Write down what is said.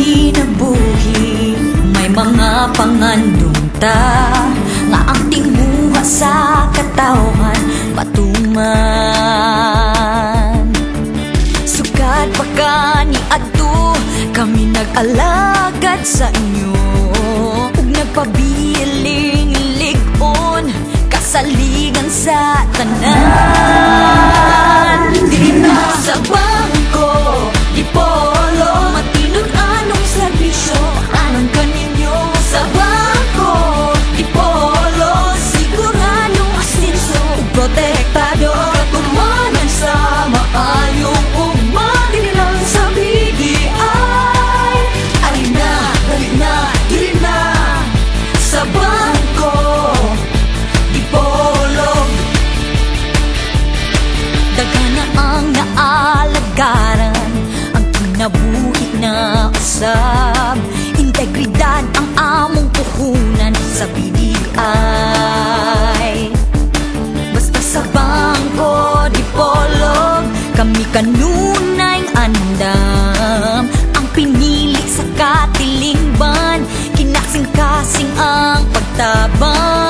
kinabuhi, may mga pangandunta nga ang tinguha sa katawan matuman. Sugad pa kani adto kami nag-alagad sa inyo, ug nagpabiling ligon kasaligan sa tanan. Di na sa bangko, di polo, matinod anong serbisyo, anong kaninyo sa bangko, di polo, siguradong asinso, protektado, katumanan sa maayong umaginilang sa BDI. Ay na, dali na, dili na, sa bangko, di polo. Daghan na ang naalagaran, ang kinabuhi na usab, integridad ang among puhunan sa BDI. Basta sa bangko di polo, kami kanunay andam, ang pinili sa katilingban, kinasing-kasing ang pagtabang.